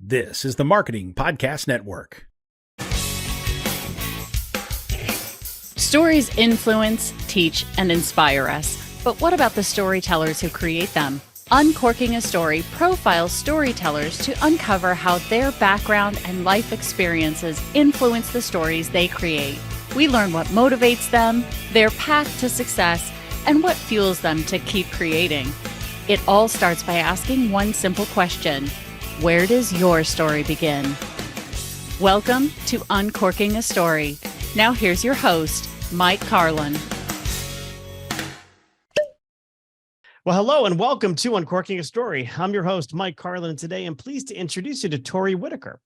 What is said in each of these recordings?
This is the Marketing Podcast Network. Stories influence, teach, and inspire us. But what about the storytellers who create them? Uncorking a Story profiles storytellers to uncover how their background and life experiences influence the stories they create. We learn what motivates them, their path to success, and what fuels them to keep creating. It all starts by asking one simple question: where does your story begin? Welcome to Uncorking a Story. Now here's your host, Mike Carlin. Well, hello and welcome to Uncorking a Story. I'm your host, Mike Carlin, and today I'm pleased to introduce you to Tori Whitaker.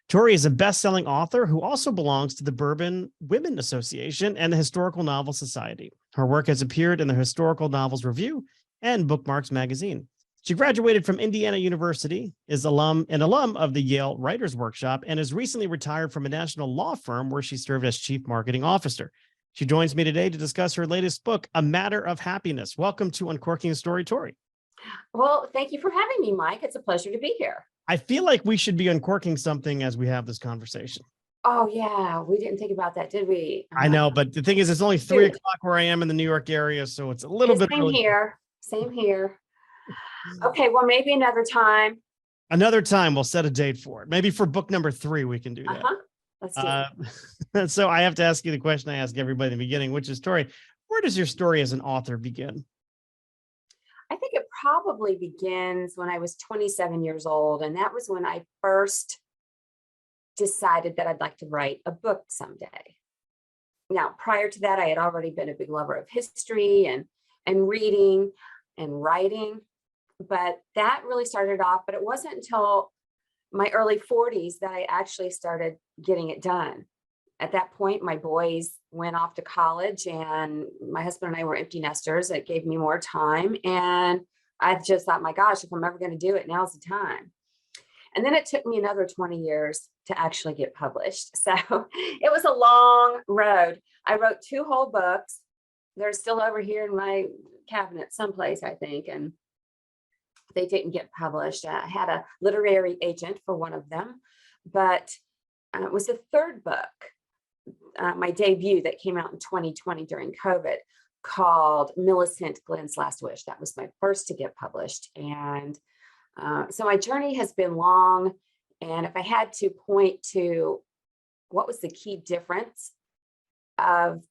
Tori is a best-selling author who also belongs to the Bourbon Women Association and the Historical Novel Society. Her work has appeared in the Historical Novels Review and Bookmarks magazine. She graduated from Indiana University, is an alum of the Yale Writers Workshop, and is recently retired from a national law firm where she served as chief marketing officer. She joins me today to discuss her latest book, A Matter of Happiness. Welcome to Uncorking a Story, Tori. Well, thank you for having me, Mike. It's a pleasure to be here. I feel like we should be uncorking something as we have this conversation. Oh, yeah. We didn't think about that, did we? I know, but the thing is, it's only 3 o'clock where I am in the New York area, so it's a little bit same early. here. Same here. Okay, well, maybe another time. Another time, we'll set a date for it. Maybe for book number 3, we can do that. Let's do it. So I have to ask you the question I ask everybody in the beginning, which is, Tori, where does your story as an author begin? I think it probably begins when I was 27 years old, and that was when I first decided that I'd like to write a book someday. Now, prior to that, I had already been a big lover of history and reading and writing, but that really started off, but it wasn't until my early 40s that I actually started getting it done. At that point, my boys went off to college and my husband and I were empty nesters. It gave me more time. And I just thought, my gosh, if I'm ever going to do it, now's the time. And then it took me another 20 years to actually get published. So it was a long road. I wrote 2 whole books. They're still over here in my cabinet someplace, I think. And they didn't get published. I had a literary agent for one of them, but it was the 3rd book, my debut that came out in 2020 during COVID, called Millicent Glenn's Last Wish. That was my first to get published. And so my journey has been long. And if I had to point to what was the key difference of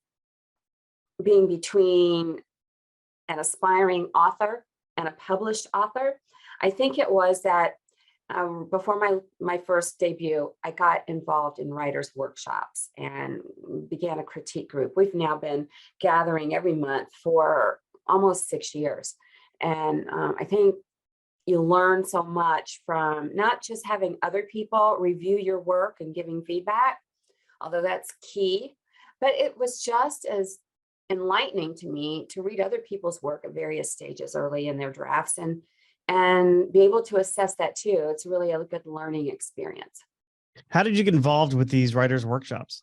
being between an aspiring author and a published author, I think it was that before my first debut, I got involved in writers' workshops and began a critique group. We've now been gathering every month for almost 6 years. And I think you learn so much from not just having other people review your work and giving feedback, although that's key, but it was just as enlightening to me to read other people's work at various stages early in their drafts and be able to assess that too. It's really a good learning experience. How did you get involved with these writers' workshops?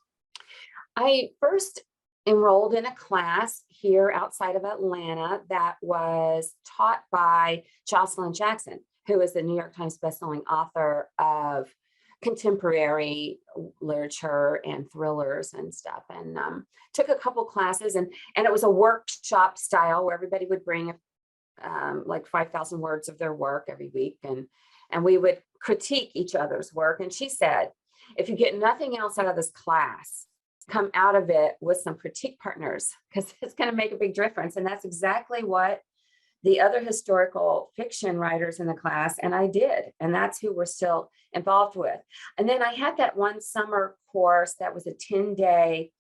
I first enrolled in a class here outside of Atlanta that was taught by Jocelyn Jackson, who is the New York Times bestselling author of contemporary literature and thrillers and stuff, and took a couple classes, and it was a workshop style where everybody would bring like 5,000 words of their work every week, and we would critique each other's work. And she said, if you get nothing else out of this class, come out of it with some critique partners, because it's going to make a big difference. And that's exactly what the other historical fiction writers in the class and I did, and that's who we're still involved with. And then I had that one summer course that was a 10-day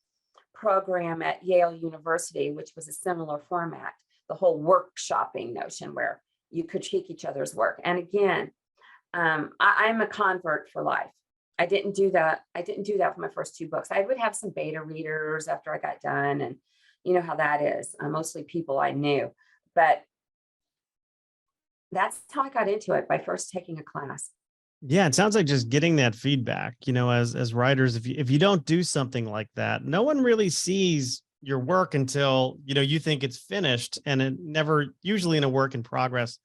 program at Yale University, which was a similar format, the whole workshopping notion where you critique each other's work. And again, I'm a convert for life. I didn't do that for my first 2 books. I would have some beta readers after I got done, and you know how that is, mostly people I knew, but that's how I got into it, by first taking a class. Yeah, it sounds like just getting that feedback, as writers, if you don't do something like that, no one really sees your work until, you think it's finished, and it never, usually in a work in progress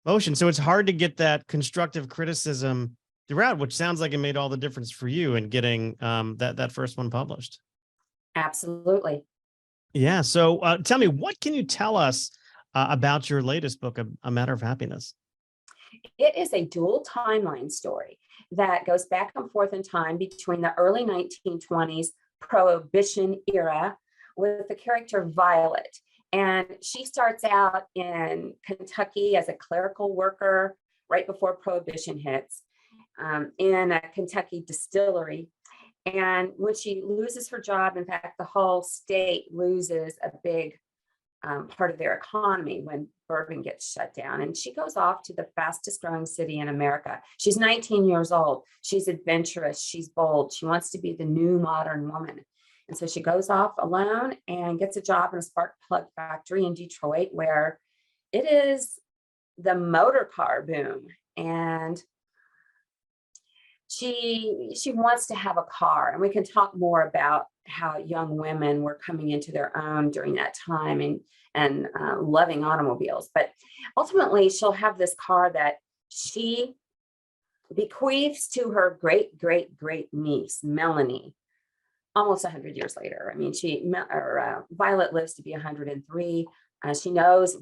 motion. So it's hard to get that constructive criticism throughout, which sounds like it made all the difference for you in getting that first one published. Absolutely. Yeah. So tell me, what can you tell us about your latest book, A Matter of Happiness? It is a dual timeline story that goes back and forth in time between the early 1920s Prohibition era with the character Violet. And she starts out in Kentucky as a clerical worker right before Prohibition hits, in a Kentucky distillery. And when she loses her job, in fact, the whole state loses a big part of their economy when bourbon gets shut down. And she goes off to the fastest growing city in America. She's 19 years old. She's adventurous. She's bold. She wants to be the new modern woman. And so she goes off alone and gets a job in a spark plug factory in Detroit, where it is the motor car boom. And she wants to have a car, and we can talk more about how young women were coming into their own during that time and loving automobiles. But ultimately, she'll have this car that she bequeaths to her great great great niece Melanie, almost 100 years later. I mean, Violet lives to be 103. She knows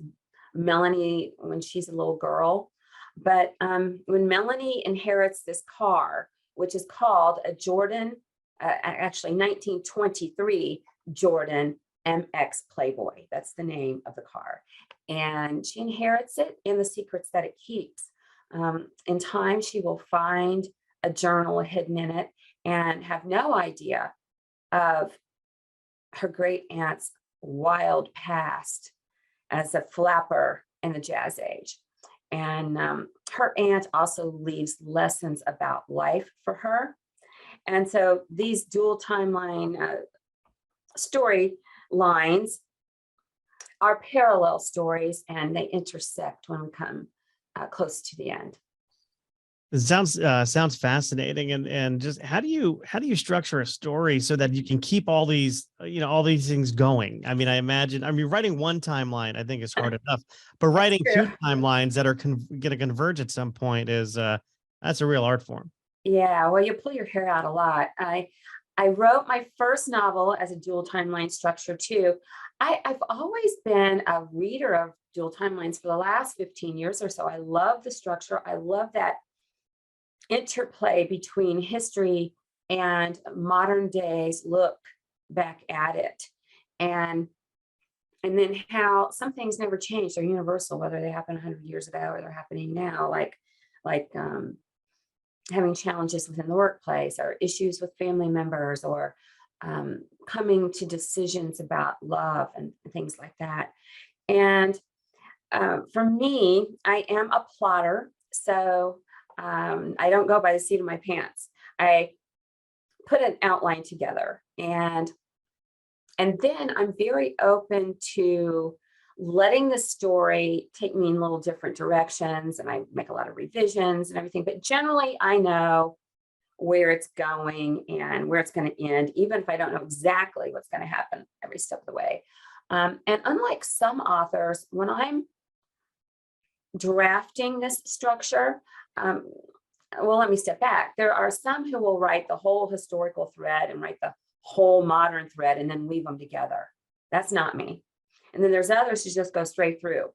Melanie when she's a little girl. But when Melanie inherits this car, which is called a Jordan, actually 1923 Jordan MX Playboy, that's the name of the car. And she inherits it and the secrets that it keeps. In time, she will find a journal hidden in it and have no idea of her great aunt's wild past as a flapper in the jazz age. And her aunt also leaves lessons about life for her. And so these dual timeline story lines are parallel stories, and they intersect when we come close to the end. It sounds fascinating, and just how do you structure a story so that you can keep all these things going? I mean, writing one timeline I think is hard enough, but writing two timelines that are going to converge at some point is that's a real art form. Yeah, well, you pull your hair out a lot. I wrote my first novel as a dual timeline structure too. I've always been a reader of dual timelines for the last 15 years or so. I love the structure. I love that interplay between history and modern day's look back at it, and then how some things never change. They're universal, whether they happened 100 years ago or they're happening now, like having challenges within the workplace or issues with family members, or coming to decisions about love and things like that. And for me, I am a plotter, so I don't go by the seat of my pants. I put an outline together, and then I'm very open to letting the story take me in little different directions, and I make a lot of revisions and everything. But generally, I know where it's going and where it's going to end, even if I don't know exactly what's going to happen every step of the way. And unlike some authors, when I'm drafting this structure, well, let me step back. There are some who will write the whole historical thread and write the whole modern thread and then weave them together. That's not me. And then there's others who just go straight through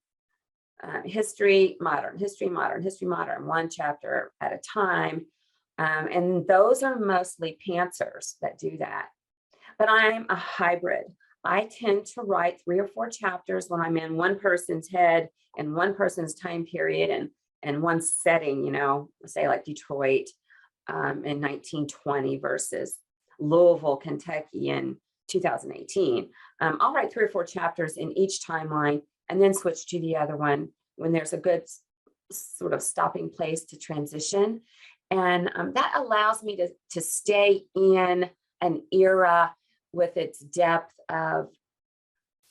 history, modern, history, modern, history, modern, one chapter at a time. And those are mostly pantsers that do that. But I'm a hybrid. I tend to write 3 or 4 chapters when I'm in one person's head and one person's time period and one setting, say like Detroit in 1920 versus Louisville, Kentucky in 2018. I'll write 3 or 4 chapters in each timeline and then switch to the other one when there's a good sort of stopping place to transition. And that allows me to stay in an era with its depth of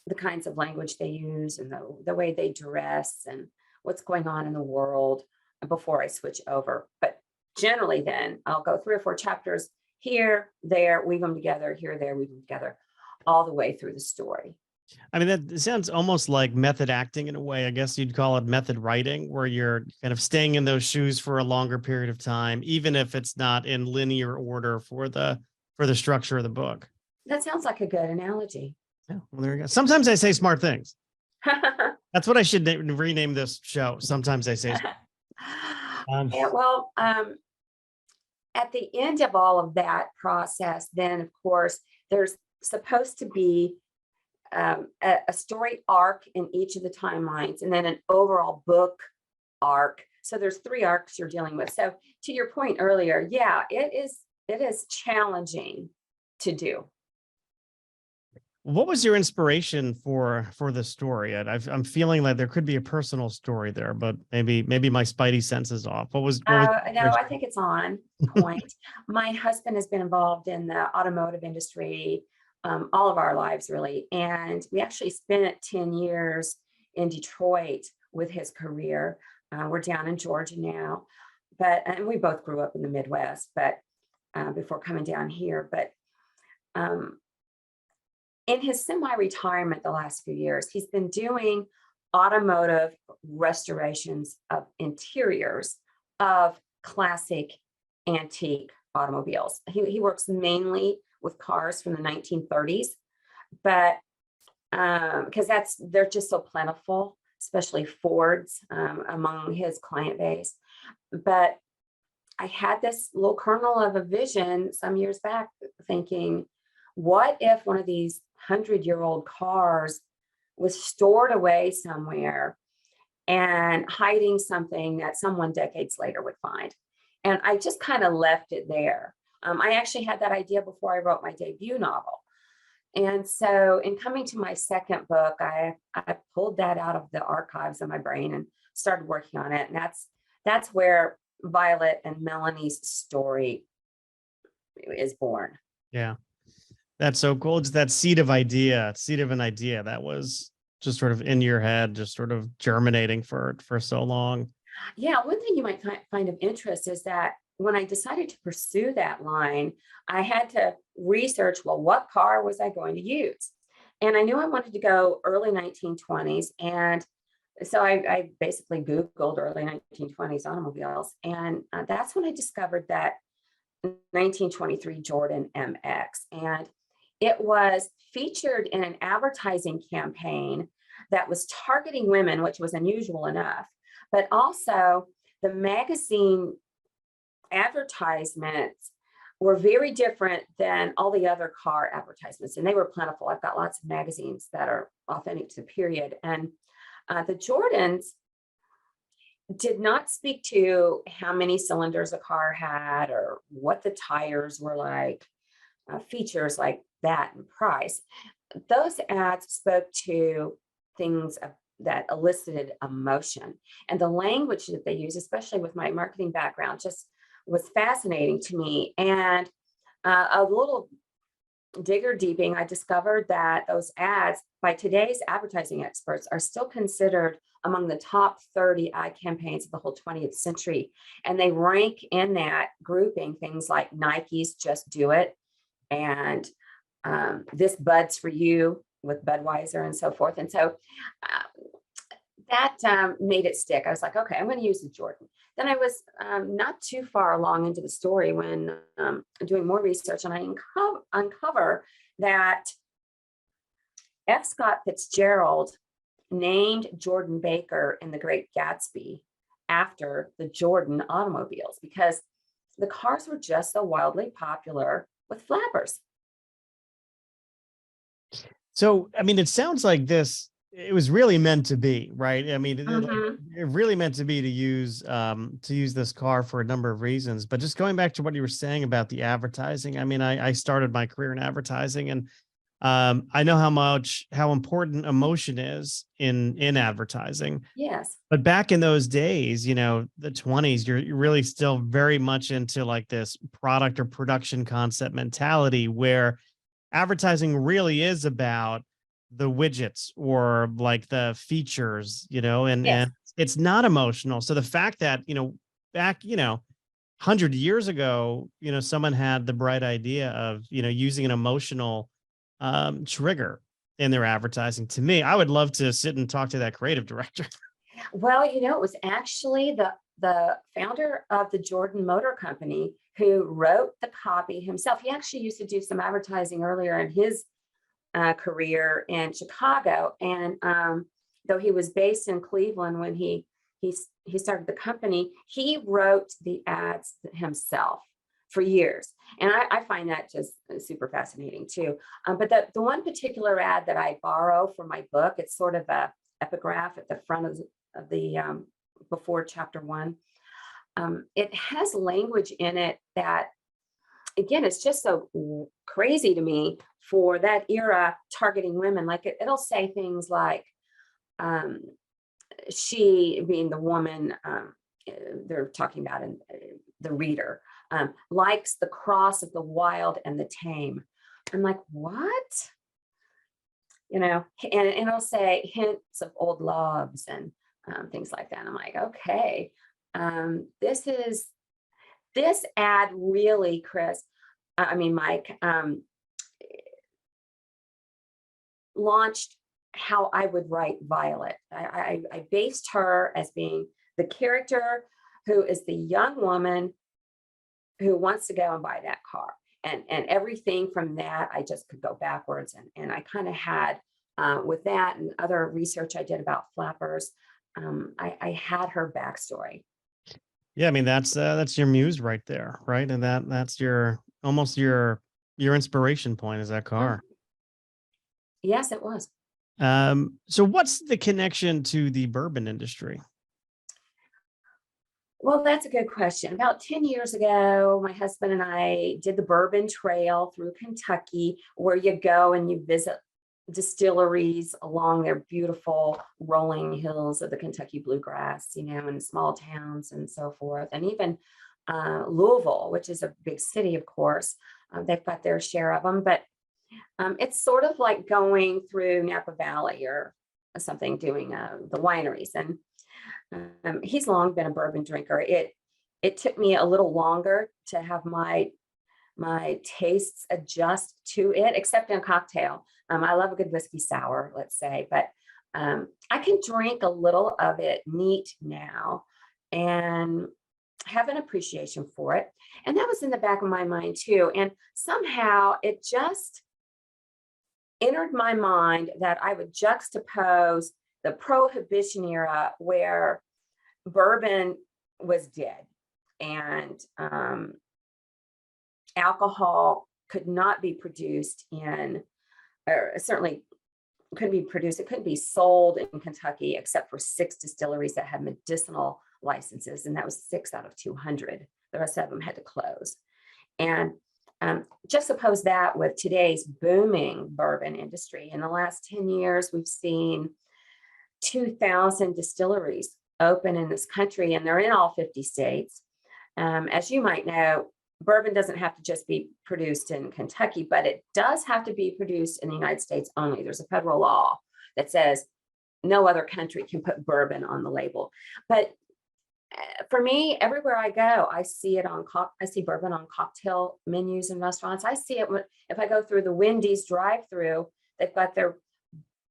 the kinds of language they use and the way they dress and what's going on in the world before I switch over. But generally then I'll go 3 or 4 chapters here, there, weave them together, here, there, weave them together, all the way through the story. I mean, that sounds almost like method acting in a way. I guess you'd call it method writing, where you're kind of staying in those shoes for a longer period of time, even if it's not in linear order for the structure of the book. That sounds like a good analogy. Yeah, well, there you go. Sometimes I say smart things. That's what I should rename this show. Sometimes I say. Yeah, well, at the end of all of that process, then of course, there's supposed to be a story arc in each of the timelines, and then an overall book arc. So there's 3 arcs you're dealing with. So to your point earlier, yeah, it is challenging to do. What was your inspiration for the story? I'm feeling like there could be a personal story there, but maybe my spidey sense is off. What was No, I think it's on point. My husband has been involved in the automotive industry all of our lives, really. And we actually spent 10 years in Detroit with his career. We're down in Georgia now, and we both grew up in the Midwest, but before coming down here. But in his semi-retirement the last few years, he's been doing automotive restorations of interiors of classic antique automobiles. He works mainly with cars from the 1930s, but because they're just so plentiful, especially Fords among his client base. But I had this little kernel of a vision some years back thinking, what if one of these 100-year-old cars was stored away somewhere and hiding something that someone decades later would find? And I just kind of left it there. I actually had that idea before I wrote my debut novel. And so in coming to my second book, I pulled that out of the archives of my brain and started working on it. And that's where Violet and Melanie's story is born. Yeah. That's so cool. Just that seed of an idea that was just sort of in your head, just sort of germinating for so long. Yeah. One thing you might find of interest is that when I decided to pursue that line, I had to research, well, what car was I going to use? And I knew I wanted to go early 1920s. And so I basically Googled early 1920s automobiles. And that's when I discovered that 1923 Jordan MX. And it was featured in an advertising campaign that was targeting women, which was unusual enough, but also the magazine advertisements were very different than all the other car advertisements, and they were plentiful. I've got lots of magazines that are authentic to the period. And the Jordans did not speak to how many cylinders a car had or what the tires were like, features like that and price. Those ads spoke to things that elicited emotion. And the language that they use, especially with my marketing background, just was fascinating to me. And a little digger deeping, I discovered that those ads by today's advertising experts are still considered among the top 30 ad campaigns of the whole 20th century. And they rank in that grouping things like Nike's Just Do It and This Bud's for You with Budweiser and so forth. And so that made it stick. I was like, okay, I'm going to use the Jordan. Then I was not too far along into the story when doing more research, and I uncover that F. Scott Fitzgerald named Jordan Baker in The Great Gatsby after the Jordan automobiles because the cars were just so wildly popular with flappers. So, I mean, it sounds like it was really meant to be, right? I mean, it really meant to be to use this car for a number of reasons. But just going back to what you were saying about the advertising, I mean, I started my career in advertising, and I know how important emotion is in advertising. Yes. But back in those days, the 20s, you're really still very much into like this product or production concept mentality where advertising really is about the widgets or like the features, and it's not emotional. So the fact that, back, 100 years ago, someone had the bright idea of, using an emotional trigger in their advertising. To me, I would love to sit and talk to that creative director. Well, it was actually the founder of the Jordan Motor Company who wrote the copy himself. He actually used to do some advertising earlier in his career in Chicago, and though he was based in Cleveland when he started the company, he wrote the ads himself for years, and I find that just super fascinating too. But the one particular ad that I borrow for my book, it's sort of a epigraph at the front of the before chapter 1. It has language in it that, again, it's just so crazy to me for that era targeting women. Like it'll say things like, she, being the woman they're talking about in the reader, likes the cross of the wild and the tame. I'm like, what? And it'll say hints of old loves and things like that. I'm like, okay, this ad really, Chris, Mike, launched how I would write Violet. I based her as being the character who is the young woman who wants to go and buy that car. And everything from that, I just could go backwards. And I kind of had, with that and other research I did about flappers, I had her backstory. Yeah, I mean, that's your muse right there, right? And that's almost your inspiration point is that car. Yes, it was. So what's the connection to the bourbon industry? Well, that's a good question. About 10 years ago, my husband and I did the Bourbon Trail through Kentucky, where you go and you visit distilleries along their beautiful rolling hills of the Kentucky bluegrass, in small towns and so forth. And even Louisville, which is a big city, of course, they've got their share of them. But it's sort of like going through Napa Valley or something, doing the wineries. And he's long been a bourbon drinker. It took me a little longer to have my tastes adjust to it, except in a cocktail. I love a good whiskey sour, let's say, but I can drink a little of it neat now and have an appreciation for it. And that was in the back of my mind too. And somehow it just entered my mind that I would juxtapose the Prohibition era, where bourbon was dead and alcohol could not be produced or certainly couldn't be produced. It couldn't be sold in Kentucky except for 6 distilleries that had medicinal licenses, and that was 6 out of 200. The rest of them had to close. And just suppose that with today's booming bourbon industry. In the last 10 years, we've seen 2,000 distilleries open in this country, and they're in all 50 states. As you might know, bourbon doesn't have to just be produced in Kentucky, but it does have to be produced in the United States only. There's a federal law that says no other country can put bourbon on the label. But for me, everywhere I go, I see bourbon on cocktail menus in restaurants. I see it if I go through the Wendy's drive-through. They've got their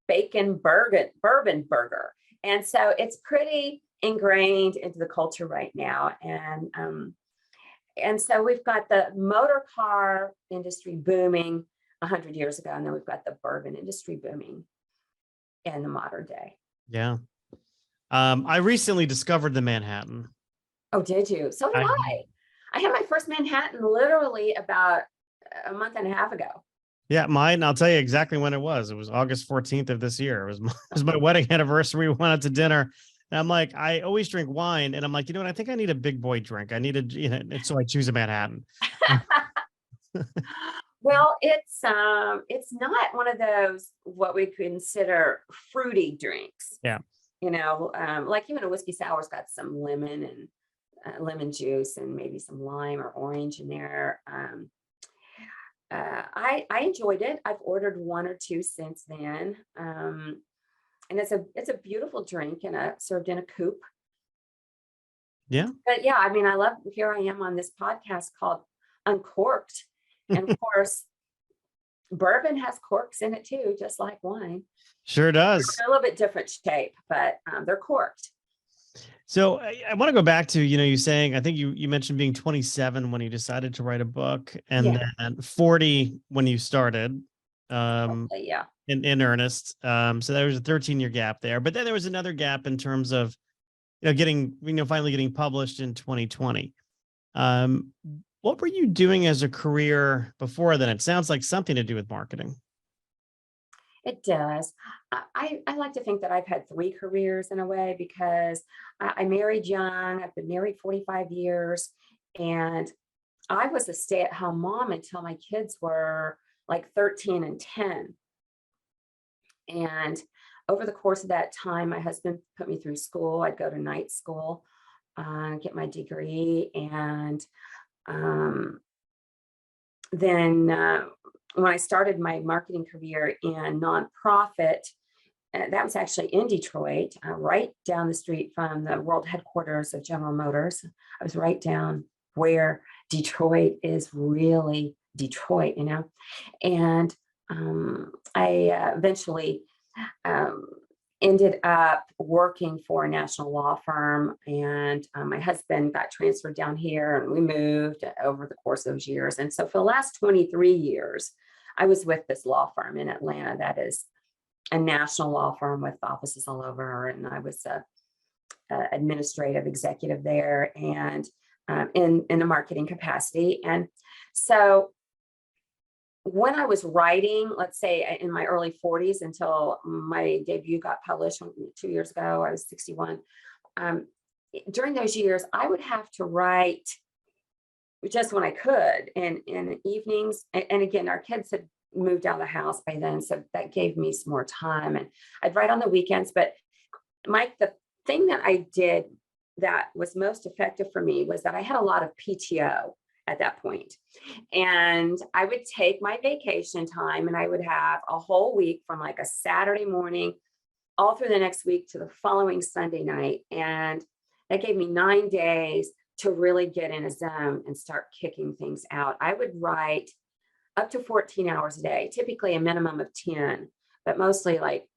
bacon bourbon burger, and so it's pretty ingrained into the culture right now. And so we've got the motor car industry booming 100 years ago, and then we've got the bourbon industry booming in the modern day. Yeah. I recently discovered the Manhattan. Oh, did you? So did I. I had my first Manhattan literally about a month and a half ago. Yeah, mine. I'll tell you exactly when it was. It was August 14th of this year. It was my wedding anniversary. We went out to dinner. And I'm like, I always drink wine. And I'm like, what? I think I need a big boy drink. I need and so I choose a Manhattan. Well, it's not one of those what we consider fruity drinks. Yeah. Like even a whiskey sour's got some lemon and lemon juice and maybe some lime or orange in there. I enjoyed it. I've ordered 1 or 2 since then. And it's a beautiful drink served in a coupe. Yeah. But yeah, I love, here I am on this podcast called Uncorked. And of course, bourbon has corks in it too, just like wine. Sure does. They're a little bit different shape, but they're corked. So I want to go back to, you saying, I think you mentioned being 27 when you decided to write a book, and then 40 when you started Yeah. in earnest. So there was a 13-year gap there, but then there was another gap in terms of, finally getting published in 2020. What were you doing as a career before then? It sounds like something to do with marketing. It does. I like to think that I've had 3 careers in a way, because I married young. I've been married 45 years, and I was a stay-at-home mom until my kids were like 13 and 10. And over the course of that time, my husband put me through school. I'd go to night school, get my degree. And then when I started my marketing career in nonprofit, that was actually in Detroit, right down the street from the world headquarters of General Motors. I was right down where Detroit is really Detroit, and I eventually ended up working for a national law firm, and my husband got transferred down here, and we moved over the course of those years. And so for the last 23 years, I was with this law firm in Atlanta that is a national law firm with offices all over, and I was a administrative executive there, and in a marketing capacity. And so when I was writing, let's say in my early 40s until my debut got published 2 years ago, I was 61. During those years, I would have to write just when I could, and in evenings. And again, our kids had moved out of the house by then, so that gave me some more time. And I'd write on the weekends. But Mike, the thing that I did that was most effective for me was that I had a lot of PTO at that point. And I would take my vacation time, and I would have a whole week from like a Saturday morning all through the next week to the following Sunday night. And that gave me 9 days to really get in a zone and start kicking things out. I would write up to 14 hours a day, typically a minimum of 10, but mostly like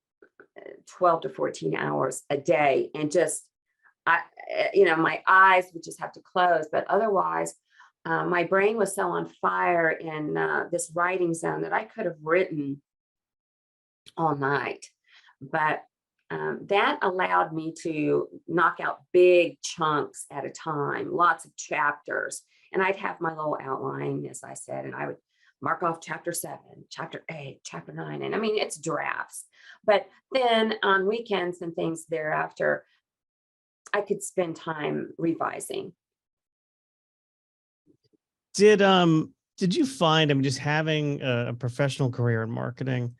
12 to 14 hours a day. And just, my eyes would just have to close, but otherwise, my brain was so on fire in this writing zone that I could have written all night. But that allowed me to knock out big chunks at a time, lots of chapters. And I'd have my little outline, as I said, and I would mark off chapter 7, chapter 8, chapter 9. And I mean, it's drafts. But then on weekends and things thereafter, I could spend time revising. Did you find, just having a professional career in marketing,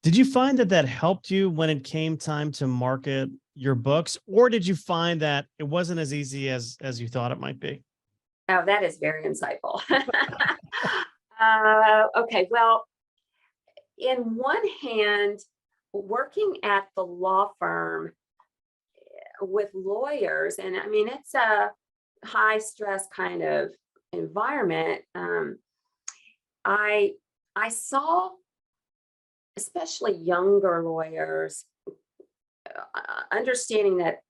did you find that helped you when it came time to market your books, or did you find that it wasn't as easy as you thought it might be? Oh, that is very insightful. Okay, well, in one hand, working at the law firm with lawyers, and I mean, it's a high stress kind of environment. I saw, especially younger lawyers, understanding that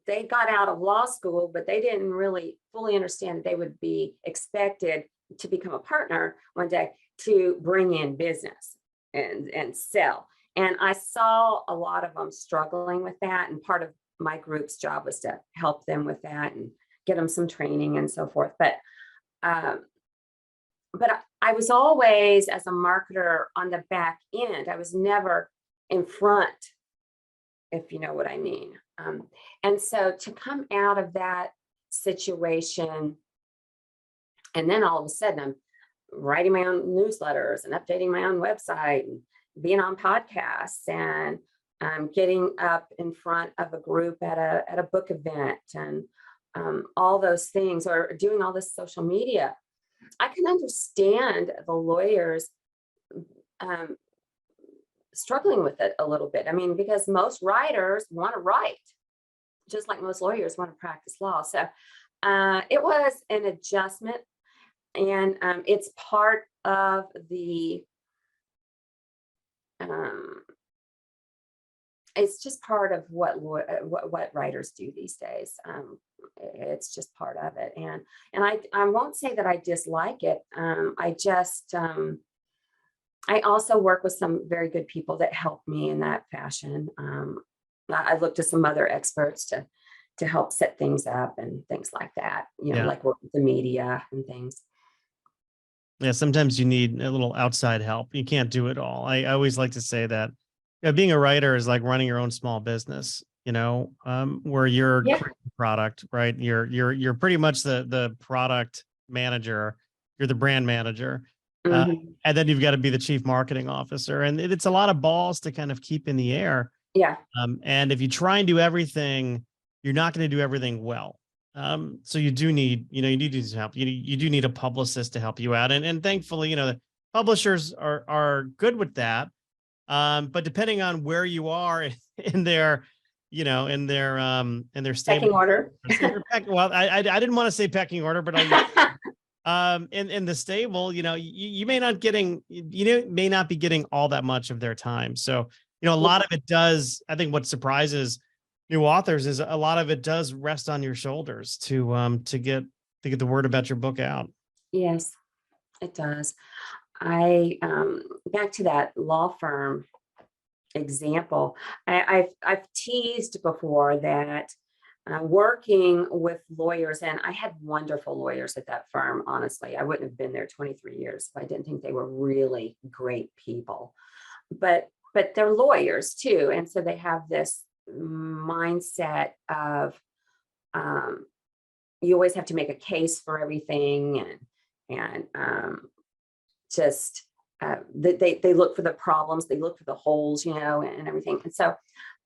they got out of law school, but they didn't really fully understand that they would be expected to become a partner one day to bring in business and sell. And I saw a lot of them struggling with that. And part of my group's job was to help them with that and get them some training and so forth. But I was always, as a marketer, on the back end. I was never in front, if you know what I mean. And so to come out of that situation, and then all of a sudden I'm writing my own newsletters and updating my own website and being on podcasts and getting up in front of a group at a book event and all those things, or doing all this social media. I can understand the lawyers struggling with it a little bit. I mean, because most writers want to write, just like most lawyers want to practice law. So it was an adjustment, and it's part of the it's just part of what writers do these days. It's just part of it, and I won't say that I dislike it. I also work with some very good people that help me in that fashion. I looked to some other experts to help set things up and things like that. Like work with the media and things. Yeah, sometimes you need a little outside help. You can't do it all. I always like to say that being a writer is like running your own small business, where you're creating a product, right? You're pretty much the product manager. You're the brand manager. And then you've got to be the chief marketing officer. And it's a lot of balls to kind of keep in the air. Yeah. And if you try and do everything, you're not going to do everything well. So you do need, you need some help. You do need a publicist to help you out. And thankfully, the publishers are good with that. But depending on where you are in their stable Pecking order. Well, I didn't want to say pecking order, but in the stable, you may not be getting all that much of their time. So, a lot of it does. I think what surprises new authors is a lot of it does rest on your shoulders to get the word about your book out. Yes, it does. I back to that law firm example. I've teased before that working with lawyers, and I had wonderful lawyers at that firm. Honestly, I wouldn't have been there 23 years if I didn't think they were really great people. But they're lawyers too, and so they have this mindset of you always have to make a case for everything, and they look for the problems, they look for the holes, and everything. And so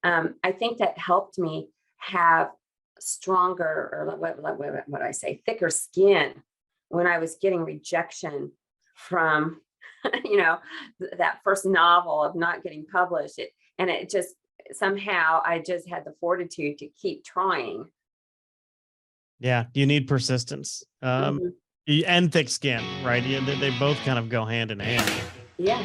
I think that helped me have stronger, or what I say, thicker skin when I was getting rejection from, that first novel of not getting published. It just somehow I just had the fortitude to keep trying. Yeah, you need persistence. And thick skin, right? They both kind of go hand in hand. Yeah.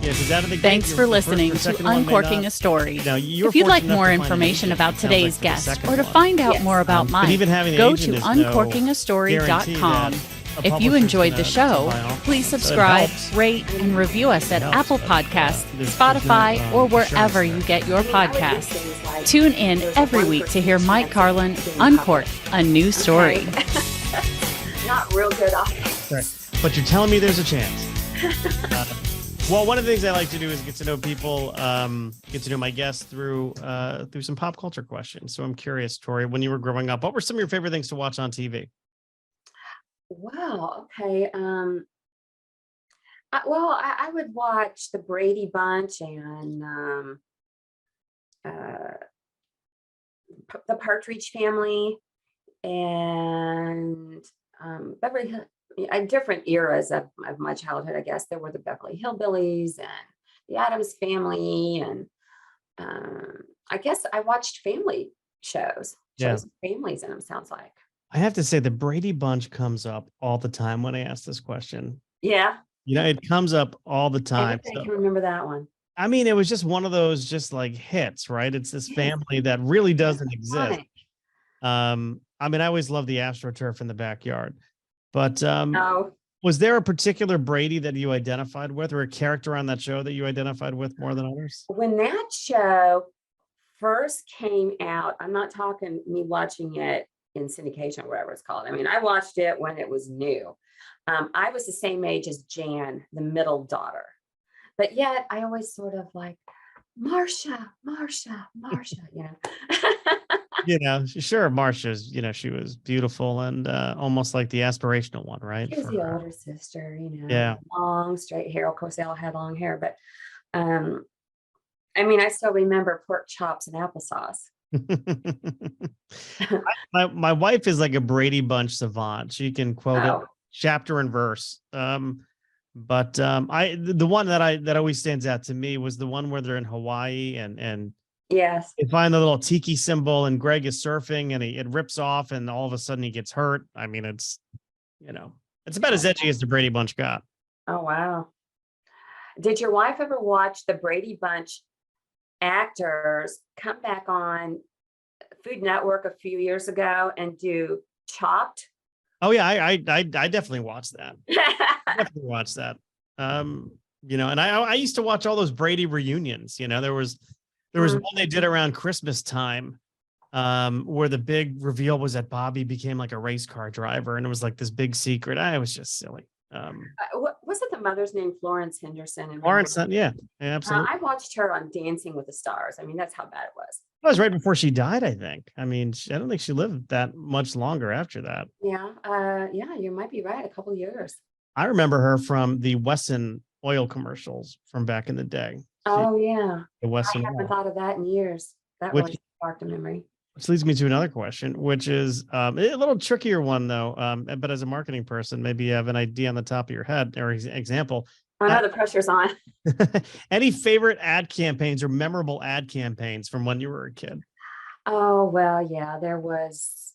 Thanks for listening to Uncorking a Story. If you'd like more information about today's guest or to find out more about mine, go to uncorkingastory.com. If you enjoyed the show, please subscribe, rate, and review us at Apple Podcasts, Spotify, or wherever you get your podcasts. Tune in every week to hear Mike Carlin uncork a new story. Not real good off. Right. But you're telling me there's a chance. Well, one of the things I like to do is get to know people, get to know my guests through some pop culture questions. So I'm curious, Tori, when you were growing up, what were some of your favorite things to watch on TV? Wow. Okay. I would watch the Brady Bunch and the Partridge Family and Beverly Hills. Different eras of my childhood, I guess. There were the Beverly Hillbillies and the Addams Family, and I guess I watched family shows with families in them. Sounds like. I have to say the Brady Bunch comes up all the time when I ask this question. Yeah. It comes up all the time. I can remember that one. I mean, it was just one of those just like hits, right? It's this family that really doesn't exist. I mean, I always love the AstroTurf in the backyard. But was there a particular Brady that you identified with, or a character on that show that you identified with more than others? When that show first came out, I'm not talking me watching it in syndication or whatever it's called. I mean, I watched it when it was new. I was the same age as Jan, the middle daughter. But yet I always sort of like, Marsha. Sure. Marsha's, she was beautiful and almost like the aspirational one, right? She was the older sister, Yeah. Long, straight hair. Of course, they all had long hair, but I mean, I still remember pork chops and applesauce. my wife is like a Brady Bunch savant. She can quote it chapter and verse. But the one that always stands out to me was the one where they're in Hawaii and yes, they find the little tiki symbol and Greg is surfing and it rips off and all of a sudden he gets hurt. I mean, it's about as edgy as the Brady Bunch got. Oh, wow. Did your wife ever watch the Brady Bunch actors come back on Food Network a few years ago and do Chopped? Oh yeah, I definitely watched that. Definitely watched that. And I used to watch all those Brady reunions. There was one they did around Christmas time, where the big reveal was that Bobby became like a race car driver, and it was like this big secret. I was just silly. Wasn't the mother's name Florence Henderson? And Lawrence, yeah, absolutely. I watched her on Dancing with the Stars. I mean, that's how bad it was. That was right before she died, I think. I mean, I don't think she lived that much longer after that. Yeah, you might be right. A couple years. I remember her from the Wesson oil commercials from back in the day. Oh yeah, The Wesson I haven't oil. thought of that in years. That really sparked a memory. Which leads me to another question, which is a little trickier one, though. But as a marketing person, maybe you have an idea on the top of your head or example. I know the pressure's on. Any favorite ad campaigns or memorable ad campaigns from when you were a kid? Oh, well, yeah, there was.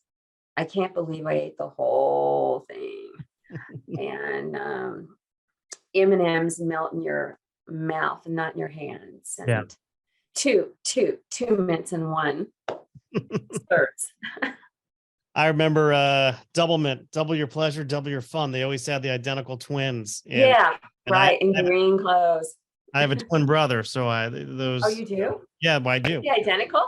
I can't believe I ate the whole thing. And M&Ms melt in your mouth and not in your hands. And yeah. Two mints in one. Spurts. I remember double mint, double your pleasure, double your fun. They always had the identical twins. And right. In green clothes. I have a twin brother, so those. Oh, you do? Yeah, I do. Yeah, identical?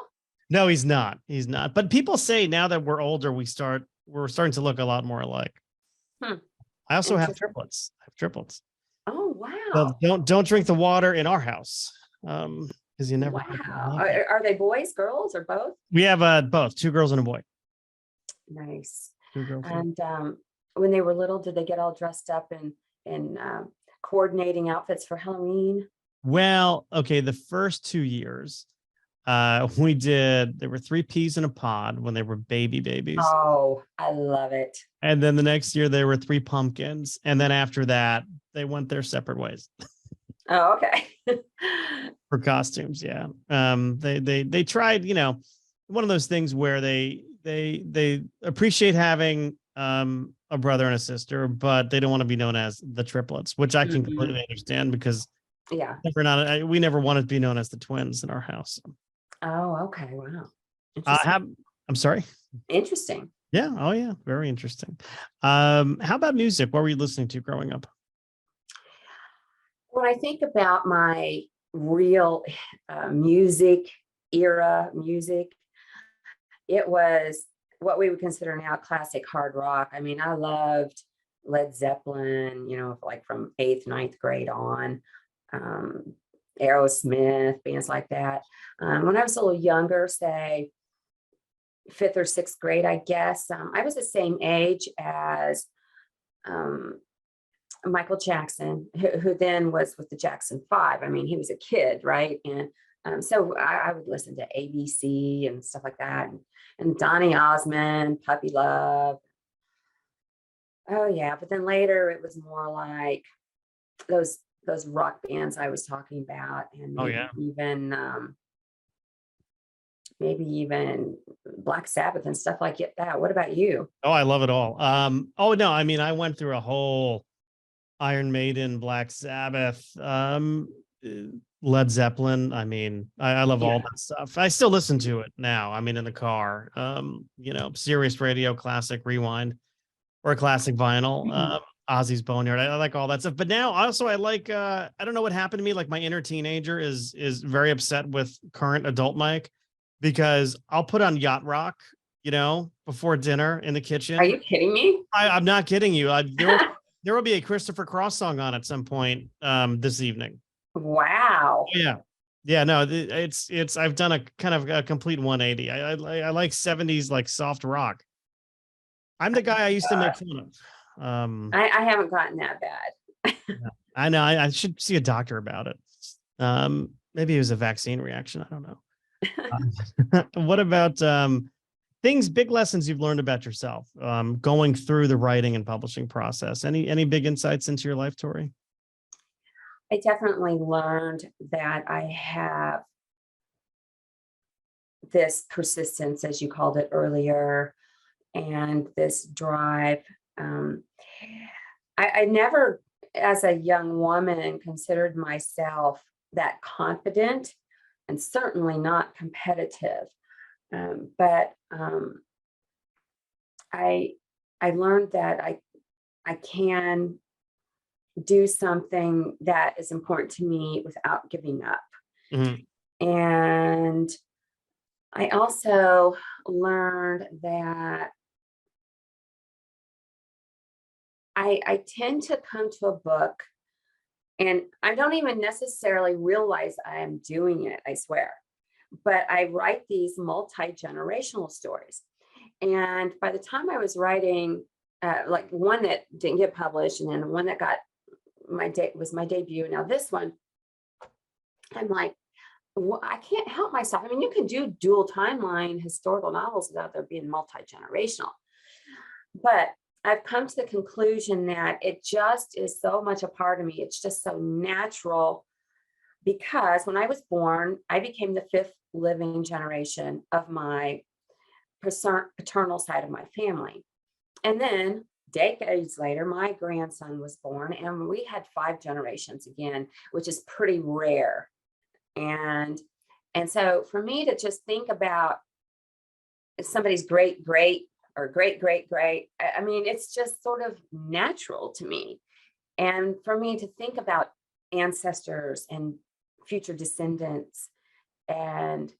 No, he's not. He's not. But people say now that we're older, we're starting to look a lot more alike. I also have triplets. Oh wow! So don't drink the water in our house, because you never. Wow. Are they boys, girls, or both? We have both, 2 girls and a boy. Nice. 2 girls. And when they were little, did they get all dressed up in coordinating outfits for Halloween? Well, okay, the first 2 years, we did. There were 3 peas in a pod when they were babies. Oh, I love it. And then the next year there were 3 pumpkins, and then after that they went their separate ways. Oh, okay. For costumes, yeah. They tried, one of those things where they appreciate having a brother and a sister, but they don't want to be known as the triplets, which I can completely understand because we never wanted to be known as the twins in our house. Oh, okay. Wow. I'm sorry. Interesting. Yeah. Oh, yeah. Very interesting. How about music? What were you listening to growing up? When I think about my real music, it was what we would consider now classic hard rock. I mean, I loved Led Zeppelin, like from 8th, 9th grade on. Aerosmith, bands like that. When I was a little younger, say 5th or 6th grade, I guess, I was the same age as Michael Jackson, who then was with the Jackson 5. I mean, he was a kid, right? And so I would listen to ABC and stuff like that, and Donny Osmond, Puppy Love. Oh yeah, but then later it was more like those rock bands I was talking about, and maybe even Black Sabbath and stuff like that. What about you? Oh, I love it all. Oh no, I mean, I went through a whole Iron Maiden, Black Sabbath, Led Zeppelin. I mean, I love all that stuff. I still listen to it now. I mean, in the car, Sirius Radio, classic rewind, or classic vinyl. Ozzy's Boneyard. I like all that stuff. But now also I like, I don't know what happened to me. Like my inner teenager is very upset with current adult Mike, because I'll put on yacht rock, before dinner in the kitchen. Are you kidding me? I'm not kidding you. There will be a Christopher Cross song on at some point this evening. Wow. Yeah. Yeah, no, it's I've done a kind of a complete 180. I like 70s, like soft rock. I'm the guy I used to make fun of. I haven't gotten that bad. I know. I should see a doctor about it. Maybe it was a vaccine reaction. I don't know. What about big lessons you've learned about yourself going through the writing and publishing process? Any big insights into your life, Tori? I definitely learned that I have this persistence, as you called it earlier, and this drive. I never as a young woman, considered myself that confident and certainly not competitive. But I learned that I can do something that is important to me without giving up. Mhm. And I also learned that I tend to come to a book and I don't even necessarily realize I am doing it, I swear. But I write these multi-generational stories. And by the time I was writing, like one that didn't get published, and then the one that got my debut. Now this one, I'm like, well, I can't help myself. I mean, you can do dual timeline historical novels without there being multi-generational. But I've come to the conclusion that it just is so much a part of me. It's just so natural because when I was born, I became the fifth living generation of my paternal side of my family. And then decades later, my grandson was born, and we had five generations again, which is pretty rare. And so for me to just think about somebody's great great or great great great, I mean, it's just sort of natural to me. And for me to think about ancestors and future descendants and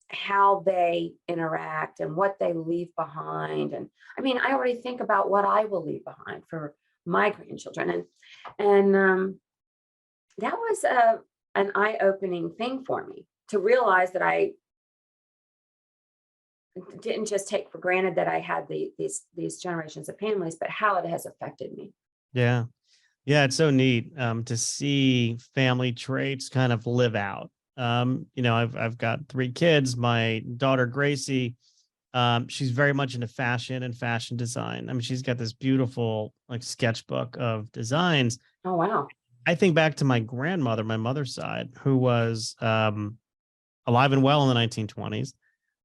how they interact and what they leave behind. And I mean, I already think about what I will leave behind for my grandchildren. And that was an eye-opening thing for me to realize that I didn't just take for granted that I had these generations of families, but how it has affected me. Yeah. Yeah. It's so neat to see family traits kind of live out. I've got three kids. My daughter, Gracie, she's very much into fashion and fashion design. I mean, she's got this beautiful like sketchbook of designs. Oh, wow. I think back to my grandmother, my mother's side, who was alive and well in the 1920s.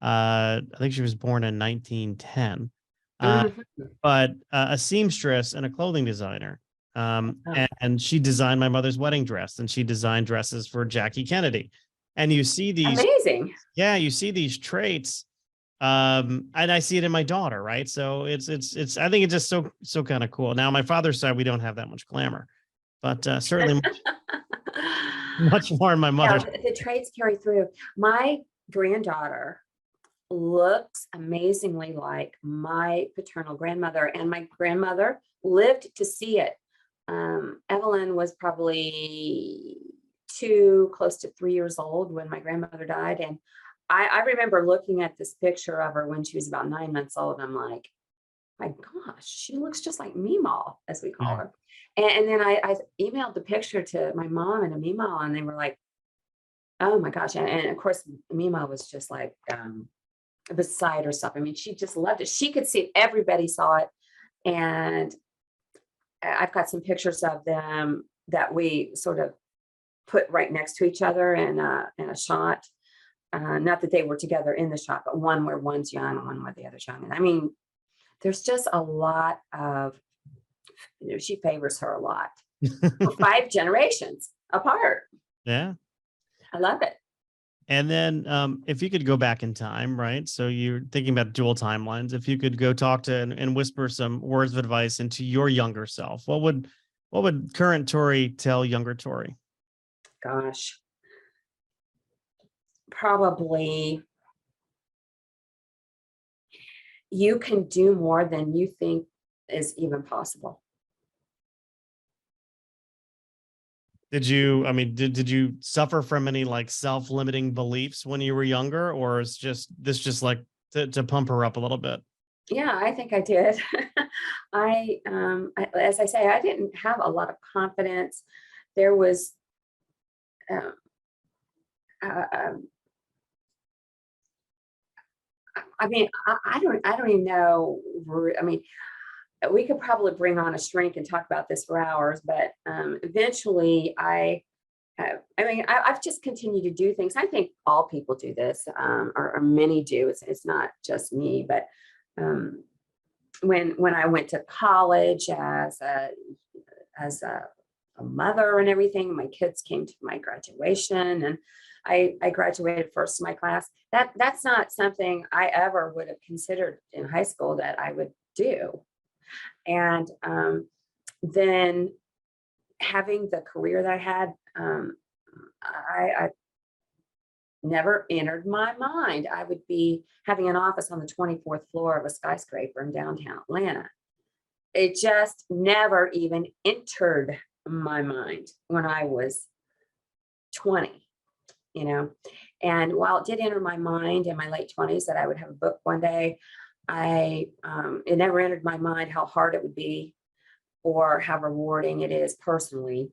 I think she was born in 1910, Mhm. but a seamstress and a clothing designer. Oh, And she designed my mother's wedding dress, and she designed dresses for Jackie Kennedy. And you see these, amazing. yeah, you see these traits, and I see it in my daughter, right? So it's I think it's just so kind of cool. Now, my father's side, we don't have that much glamour, but certainly much more in my Yeah, mother's. the traits carry through. My granddaughter looks amazingly like my paternal grandmother, and my grandmother lived to see it. Evelyn was probably close to 3 years old when my grandmother died. And I remember looking at this picture of her when she was about 9 months old. And I'm like, my gosh, she looks just like Meemaw, as we call Yeah. her. And then I emailed the picture to my mom and a Meemaw, and they were like, oh my gosh. And of course, Meemaw was just like beside herself. I mean, she just loved it. She could see it. Everybody saw it. And I've got some pictures of them that we sort of put right next to each other in a shot. Not that they were together in the shot, but one where one's young and one where the other's young. And I mean, there's just a lot of, she favors her a lot. 5 generations apart. Yeah. I love it. And then if you could go back in time, right? So you're thinking about dual timelines. If you could go talk to and whisper some words of advice into your younger self, what would current Tori tell younger Tori? Gosh, probably you can do more than you think is even possible. Did you suffer from any like self-limiting beliefs when you were younger, or is just like to pump her up a little bit? Yeah, I think I did. As I say, I didn't have a lot of confidence. There was, um, I mean, I don't even know. I mean, we could probably bring on a shrink and talk about this for hours, but eventually I've just continued to do things. I think all people do this, or many do. It's not just me, but when I went to college as a mother and everything, my kids came to my graduation, and I graduated first in my class. That's not something I ever would have considered in high school that I would do. And then having the career that I had, I never entered my mind I would be having an office on the 24th floor of a skyscraper in downtown Atlanta. It just never even entered my mind when I was 20, And while it did enter my mind in my late 20s that I would have a book one day, it never entered my mind how hard it would be or how rewarding it is personally.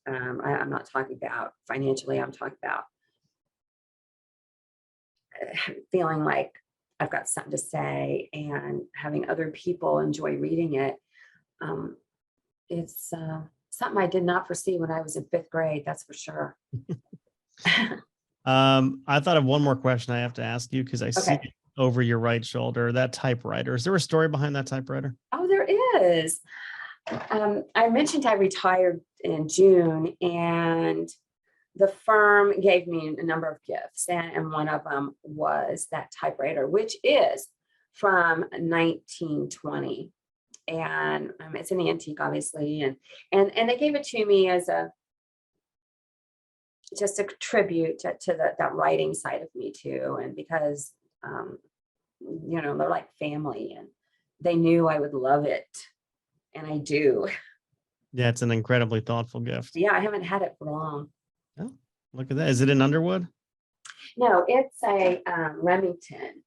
I'm not talking about financially. I'm talking about feeling like I've got something to say and having other people enjoy reading it. It's something I did not foresee when I was in 5th grade. That's for sure. I thought of one more question I have to ask you because I see Okay. over your right shoulder that typewriter. Is there a story behind that typewriter? Oh, there is. I mentioned I retired in June, and the firm gave me a number of gifts, and one of them was that typewriter, which is from 1920, and it's an antique, obviously, and they gave it to me as just a tribute to that writing side of me too, and because they're like family, and they knew I would love it, and I do. Yeah, it's an incredibly thoughtful gift. Yeah, I haven't had it for long. Oh, look at that. Is it in Underwood? No, it's a Remington.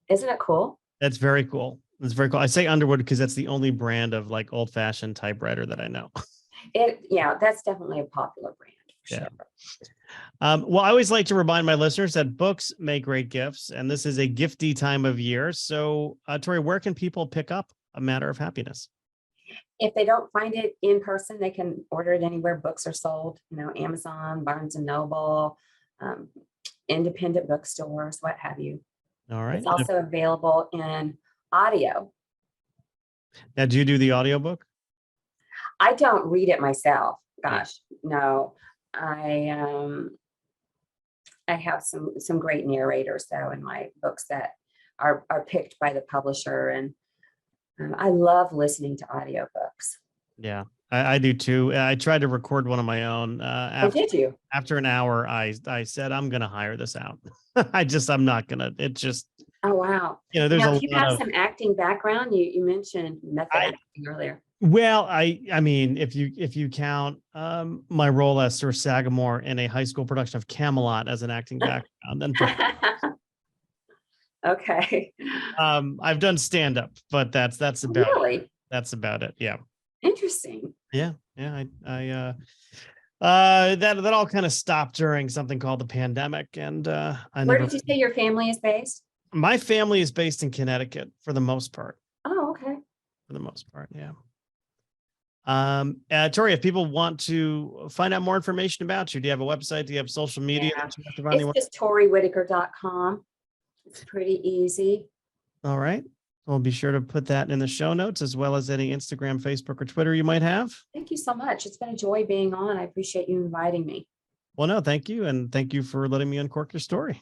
Isn't it cool? That's very cool. It's very cool. I say Underwood because that's the only brand of like old-fashioned typewriter that I know. That's definitely a popular brand. For Yeah. Sure. Well, I always like to remind my listeners that books make great gifts, and this is a gifty time of year. So, Tori, where can people pick up A Matter of Happiness? If they don't find it in person, they can order it anywhere books are sold. Amazon, Barnes and Noble, independent bookstores, what have you. All right. It's also available in audio. Now, do you do the audiobook? I don't read it myself. Gosh, no. I have some great narrators though in my books that are picked by the publisher, and I love listening to audiobooks. Yeah, I do too. I tried to record one of my own. Did you? After an hour, I said, I'm going to hire this out. I'm not going to, it just. Oh, wow. There's now, a if you lot have of, some acting background, you mentioned method acting earlier. well, I mean, if you count my role as Sir Sagamore in a high school production of Camelot as an acting background, then Okay. I've done stand up, but that's about really? That's about it. Yeah. Interesting. Yeah. That all kind of stopped during something called the pandemic, and Where did you say your family is based? My family is based in Connecticut for the most part. Oh, okay. For the most part, yeah. Tori, if people want to find out more information about you, do you have a website? Do you have social media? Yeah. It's just ToriWhitaker.com. It's pretty easy. All right. We'll be sure to put that in the show notes, as well as any Instagram, Facebook, or Twitter you might have. Thank you so much. It's been a joy being on. I appreciate you inviting me. Well, no, thank you. And thank you for letting me uncork your story.